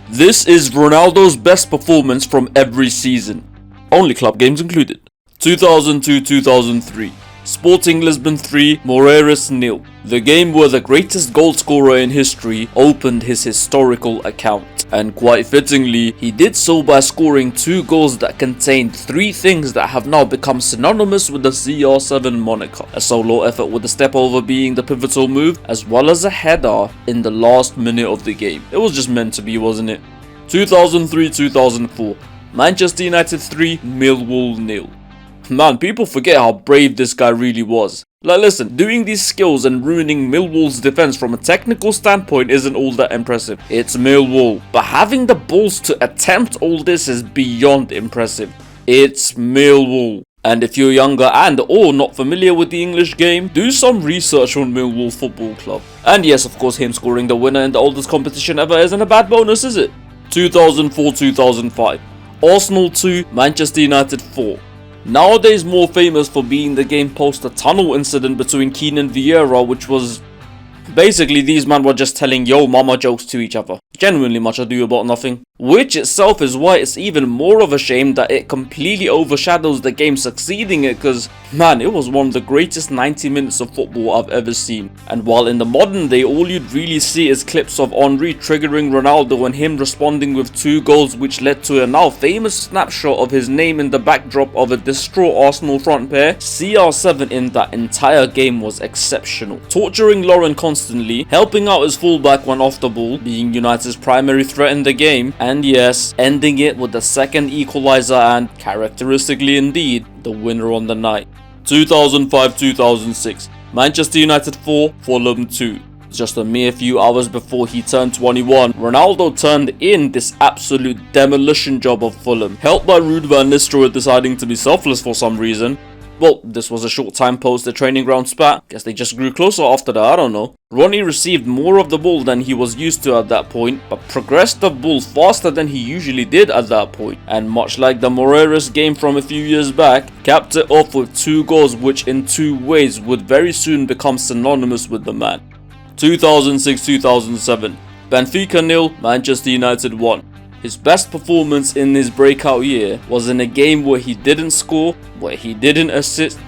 This is Ronaldo's best performance from every season, only club games included. 2002-2003, Sporting Lisbon 3, Moreiras 0. The game where the greatest goal scorer in history opened his historical account, and quite fittingly, he did so by scoring 2 goals that contained 3 things that have now become synonymous with the CR7 moniker. A solo effort with the step over being the pivotal move, as well as a header in the last minute of the game. It was just meant to be, wasn't it? 2003-2004, Manchester United 3, Millwall 0. Man, people forget how brave this guy really was. Like, listen, doing these skills and ruining Millwall's defense from a technical standpoint isn't all that impressive. It's Millwall. But having the balls to attempt all this is beyond impressive. It's Millwall. And if you're younger and or not familiar with the English game, do some research on Millwall Football Club. And yes, of course, him scoring the winner in the oldest competition ever isn't a bad bonus, is it? 2004-2005, Arsenal 2, Manchester United 4. Nowadays more famous for being the game post a tunnel incident between Keane and Vieira, which was basically these men were just telling yo mama jokes to each other. Genuinely much ado about nothing. Which itself is why it's even more of a shame that it completely overshadows the game succeeding it, cause man, it was one of the greatest 90 minutes of football I've ever seen. And while in the modern day all you'd really see is clips of Henry triggering Ronaldo and him responding with 2 goals, which led to a now famous snapshot of his name in the backdrop of a distraught Arsenal front pair, CR7 in that entire game was exceptional. Torturing Lauren constantly, helping out his fullback when off the ball, being United's primary threat in the game, and yes, ending it with the second equalizer and, characteristically indeed, the winner on the night. 2005-2006, Manchester United 4, Fulham 2. Just a mere few hours before he turned 21, Ronaldo turned in this absolute demolition job of Fulham, helped by Ruud van Nistelrooy deciding to be selfless for some reason. Well, this was a short time post the training ground spat. Guess they just grew closer after that, I don't know. Ronnie received more of the ball than he was used to at that point, but progressed the ball faster than he usually did at that point. And much like the Moreiras game from a few years back, capped it off with 2 goals which in 2 ways would very soon become synonymous with the man. 2006-2007, Benfica 0, Manchester United 1. His best performance in his breakout year was in a game where he didn't score, where he didn't assist.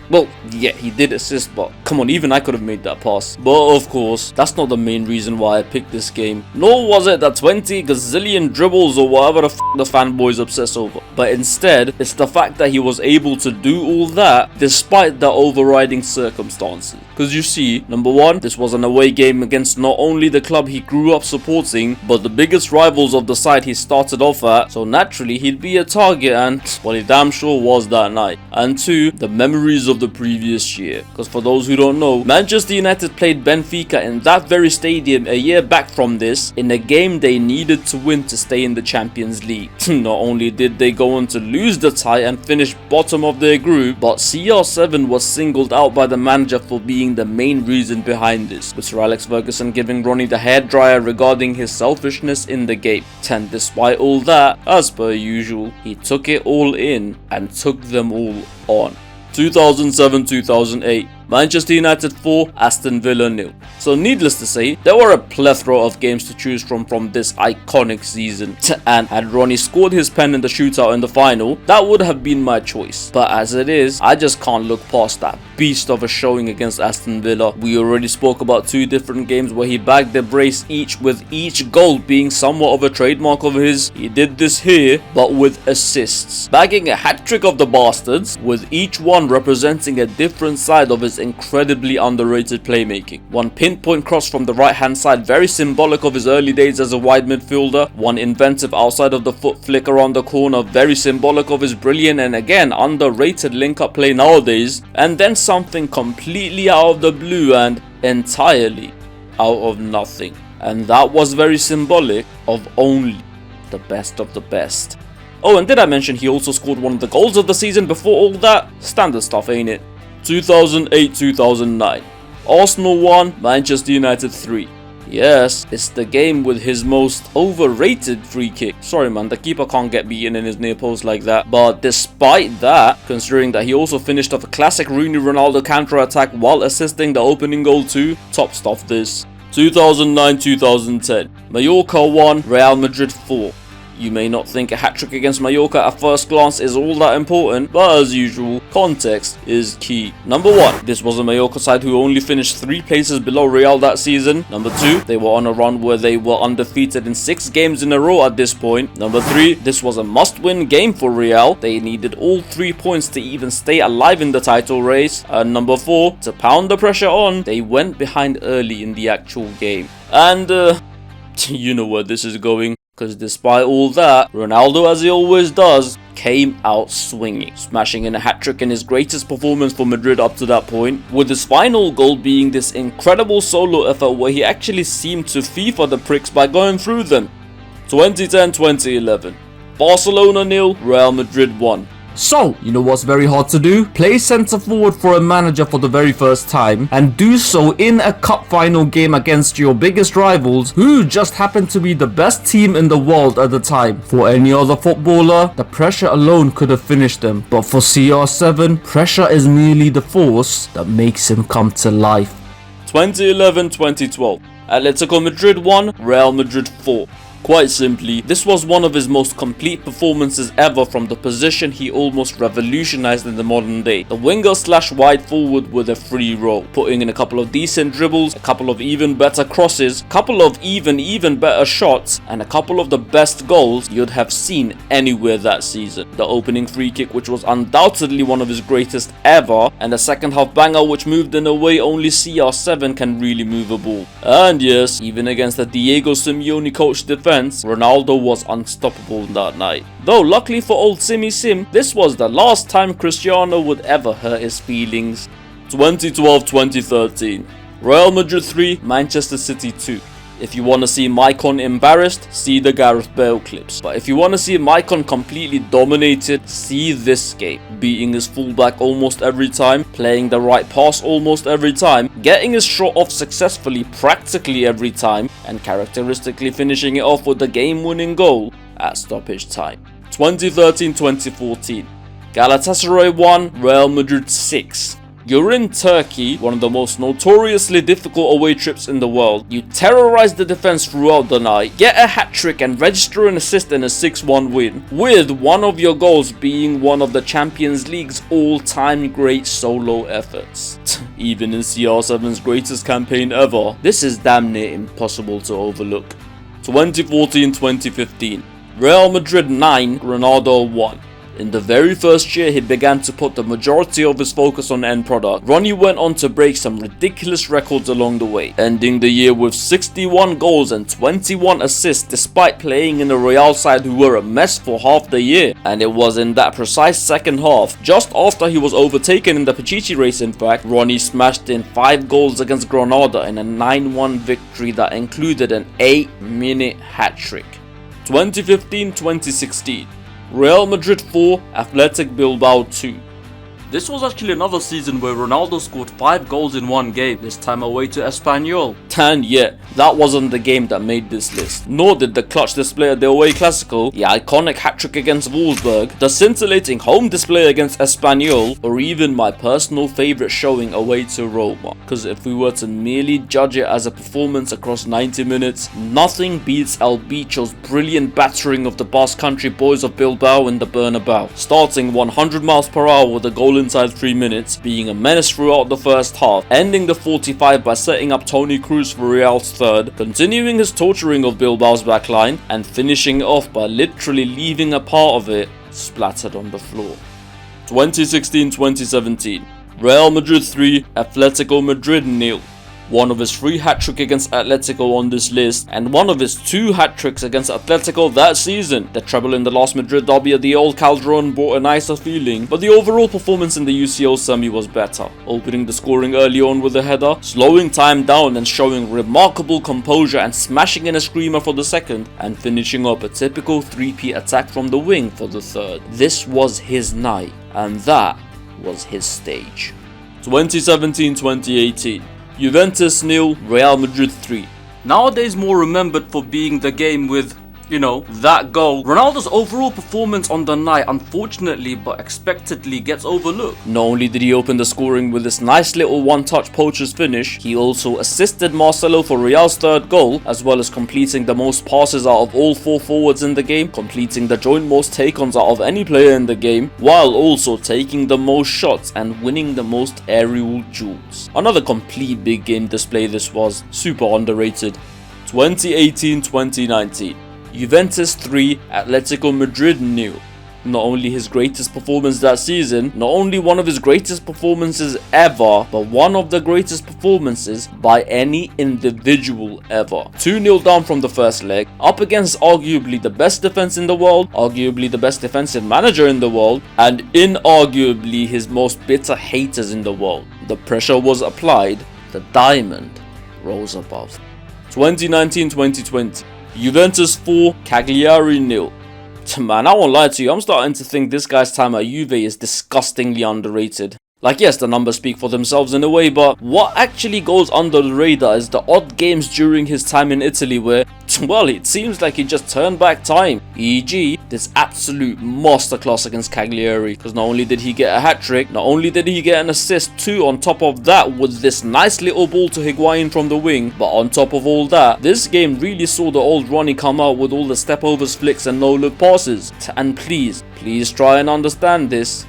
Well, yeah, he did assist, but come on, even I could have made that pass. But of course, that's not the main reason why I picked this game. Nor was it the 20 gazillion dribbles or whatever the fanboys obsess over. But instead, it's the fact that he was able to do all that despite the overriding circumstances. Because you see, number one, this was an away game against not only the club he grew up supporting, but the biggest rivals of the side he started off at, so naturally he'd be a target, and well, he damn sure was that night. And 2, the memories of the previous year. Because for those who don't know, Manchester United played Benfica in that very stadium a year back from this, in a game they needed to win to stay in the Champions League. Not only did they go on to lose the tie and finish bottom of their group, but CR7 was singled out by the manager for being the main reason behind this, with Sir Alex Ferguson giving Ronnie the hairdryer regarding his selfishness in the game. And despite all that, as per usual, he took it all in and took them all on. 2007-2008, Manchester United 4, Aston Villa 0. So needless to say, there were a plethora of games to choose from this iconic season. And had Ronnie scored his pen in the shootout in the final, that would have been my choice. But as it is, I just can't look past that beast of a showing against Aston Villa. We already spoke about 2 different games where he bagged the brace each, with each goal being somewhat of a trademark of his. He did this here, but with assists. Bagging a hat-trick of the bastards, with each one representing a different side of his incredibly underrated playmaking. One pinpoint cross from the right hand side, very symbolic of his early days as a wide midfielder. One inventive outside of the foot flick around the corner, very symbolic of his brilliant and again underrated link-up play nowadays. And then something completely out of the blue and entirely out of nothing. And that was very symbolic of only the best of the best. Oh, and did I mention he also scored one of the goals of the season before all that? Standard stuff, ain't it? 2008-2009, Arsenal 1, Manchester United 3. Yes, it's the game with his most overrated free kick. Sorry man, the keeper can't get beaten in his near post like that. But despite that, considering that he also finished off a classic Rooney Ronaldo counter attack while assisting the opening goal too, top stuff this. 2009-2010, Mallorca 1, Real Madrid 4. You may not think a hat-trick against Mallorca at first glance is all that important, but as usual, context is key. Number 1, this was a Mallorca side who only finished 3 places below Real that season. Number 2, they were on a run where they were undefeated in 6 games in a row at this point. Number 3, this was a must-win game for Real. They needed all 3 points to even stay alive in the title race. And number 4, to pound the pressure on, they went behind early in the actual game. And you know where this is going. Because despite all that, Ronaldo, as he always does, came out swinging, smashing in a hat-trick in his greatest performance for Madrid up to that point, with his final goal being this incredible solo effort where he actually seemed to FIFA the pricks by going through them. 2010-2011, Barcelona 0, Real Madrid 1. So, you know what's very hard to do? Play centre forward for a manager for the very first time and do so in a cup final game against your biggest rivals who just happen to be the best team in the world at the time. For any other footballer, the pressure alone could have finished them, but for CR7, pressure is merely the force that makes him come to life. 2011-2012, Atletico Madrid 1, Real Madrid 4. Quite simply, this was one of his most complete performances ever from the position he almost revolutionized in the modern day. The winger / wide forward with a free role, putting in a couple of decent dribbles, a couple of even better crosses, a couple of even better shots, and a couple of the best goals you'd have seen anywhere that season. The opening free kick, which was undoubtedly one of his greatest ever, and a second half banger which moved in a way only CR7 can really move a ball. And yes, even against the Diego Simeone coached defense, Ronaldo was unstoppable that night. Though luckily for old Simi Sim, this was the last time Cristiano would ever hurt his feelings. 2012-2013, Real Madrid 3, Manchester City 2. If you want to see Maicon embarrassed, see the Gareth Bale clips. But if you want to see Maicon completely dominated, see this game. Beating his fullback almost every time, playing the right pass almost every time, getting his shot off successfully practically every time, and characteristically finishing it off with the game-winning goal at stoppage time. 2013-2014, Galatasaray 1, Real Madrid 6. You're in Turkey, one of the most notoriously difficult away trips in the world. You terrorize the defense throughout the night, get a hat-trick and register an assist in a 6-1 win, with one of your goals being one of the Champions League's all-time great solo efforts. Even in CR7's greatest campaign ever, this is damn near impossible to overlook. 2014-2015, Real Madrid 9, Ronaldo 1. In the very first year he began to put the majority of his focus on end product, Ronnie went on to break some ridiculous records along the way, ending the year with 61 goals and 21 assists despite playing in a Real side who were a mess for half the year. And it was in that precise second half, just after he was overtaken in the Pichichi race in fact, Ronnie smashed in 5 goals against Granada in a 9-1 victory that included an 8-minute hat-trick. 2015-2016, Real Madrid 4, Athletic Bilbao 2. This was actually another season where Ronaldo scored 5 goals in one game, this time away to Espanyol. And yet, that wasn't the game that made this list. Nor did the clutch display at the away Clasico, the iconic hat-trick against Wolfsburg, the scintillating home display against Espanyol, or even my personal favourite showing away to Roma. Because if we were to merely judge it as a performance across 90 minutes, nothing beats El Bicho's brilliant battering of the Basque Country boys of Bilbao in the Bernabeu, starting 100 miles per hour with a goal inside 3 minutes, being a menace throughout the first half, ending the 45 by setting up Toni Kroos for Real's third, continuing his torturing of Bilbao's backline, and finishing it off by literally leaving a part of it splattered on the floor. 2016-2017, Real Madrid 3, Atletico Madrid 0. One of his 3 hat-trick against Atletico on this list, and one of his 2 hat-tricks against Atletico that season. The treble in the last Madrid derby at the old Calderon brought a nicer feeling, but the overall performance in the UCL semi was better, opening the scoring early on with a header, slowing time down and showing remarkable composure and smashing in a screamer for the second, and finishing up a typical 3P attack from the wing for the third. This was his night, and that was his stage. 2017-2018, Juventus 0, Real Madrid 3. Nowadays more remembered for being the game with you know, that goal. Ronaldo's overall performance on the night, unfortunately but expectedly, gets overlooked. Not only did he open the scoring with this nice little one-touch poacher's finish, he also assisted Marcelo for Real's third goal, as well as completing the most passes out of all 4 forwards in the game, completing the joint most take-ons out of any player in the game, while also taking the most shots and winning the most aerial duels. Another complete big game display this was, super underrated. 2018-2019, Juventus 3, Atletico Madrid 0. Not only his greatest performance that season, not only one of his greatest performances ever, but one of the greatest performances by any individual ever. 2-0 down from the first leg, up against arguably the best defense in the world, arguably the best defensive manager in the world, and inarguably his most bitter haters in the world. The pressure was applied, the diamond rose above. 2019-2020, Juventus 4, Cagliari 0. Man, I won't lie to you, I'm starting to think this guy's time at Juve is disgustingly underrated. Like, yes, the numbers speak for themselves in a way, but what actually goes under the radar is the odd games during his time in Italy where, well, it seems like he just turned back time. E.g., this absolute masterclass against Cagliari, because not only did he get a hat-trick, not only did he get an assist too, on top of that with this nice little ball to Higuain from the wing, but on top of all that, this game really saw the old Ronnie come out with all the step-overs, flicks and no-look passes. And please try and understand this.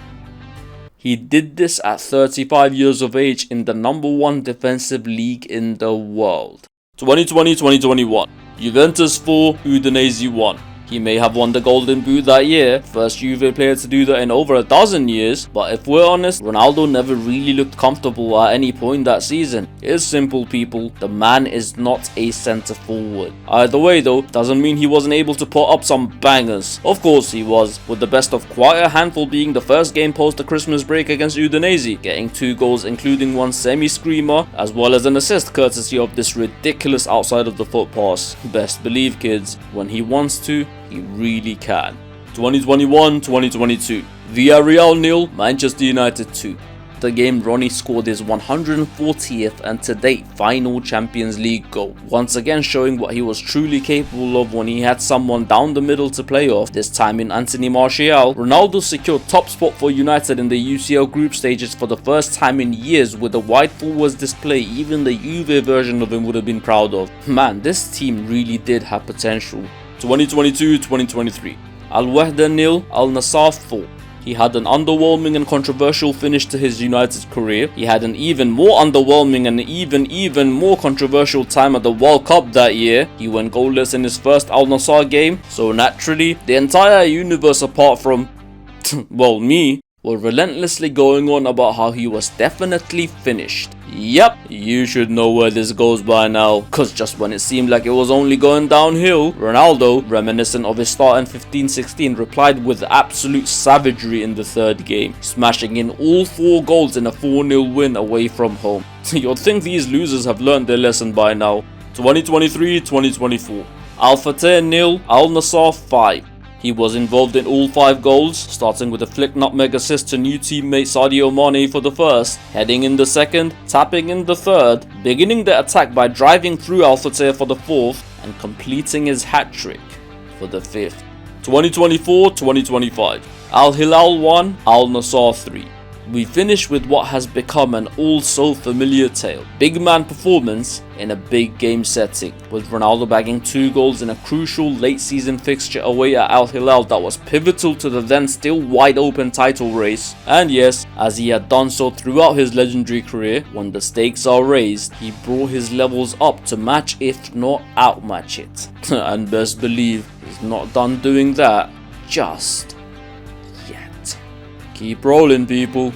He did this at 35 years of age in the #1 defensive league in the world. 2020-2021, Juventus 4, Udinese 1. He may have won the Golden Boot that year, first Juve player to do that in over a dozen years, but if we're honest, Ronaldo never really looked comfortable at any point that season. It's simple, people, the man is not a centre forward. Either way though, doesn't mean he wasn't able to put up some bangers. Of course he was, with the best of quite a handful being the first game post the Christmas break against Udinese, getting 2 goals including one semi-screamer, as well as an assist courtesy of this ridiculous outside of the foot pass. Best believe, kids, when he wants to, he really can. 2021-2022, Villarreal 0, Manchester United 2. The game Ronnie scored his 140th and to date final Champions League goal, once again showing what he was truly capable of when he had someone down the middle to play off, this time in Anthony Martial. Ronaldo secured top spot for United in the UCL group stages for the first time in years with a wide forwards display even the Juve version of him would have been proud of. Man, this team really did have potential. 2022-2023, Al Wahda 0, Al Nassr 4. He had an underwhelming and controversial finish to his United career. He had an even more underwhelming and even more controversial time at the World Cup that year. He went goalless in his first Al Nassr game, so naturally, the entire universe apart from, well, me, were relentlessly going on about how he was definitely finished. Yep, you should know where this goes by now, cause just when it seemed like it was only going downhill, Ronaldo, reminiscent of his start in 15-16, replied with absolute savagery in the third game, smashing in all 4 goals in a 4-0 win away from home. You'd think these losers have learned their lesson by now. 2023-2024, Al Fateh 0, Al Nassr 5. He was involved in all 5 goals, starting with a flick nutmeg assist to new teammate Sadio Mane for the first, heading in the second, tapping in the third, beginning the attack by driving through Al Fateh for the 4th, and completing his hat-trick for the 5th. 2024-2025, Al Hilal 1, Al Nassr 3. We finish with what has become an all-so-familiar tale. Big man performance in a big game setting, with Ronaldo bagging 2 goals in a crucial late-season fixture away at Al Hilal that was pivotal to the then still wide-open title race. And yes, as he had done so throughout his legendary career, when the stakes are raised, he brought his levels up to match if not outmatch it. And best believe, he's not done doing that just yet. Keep rolling, people.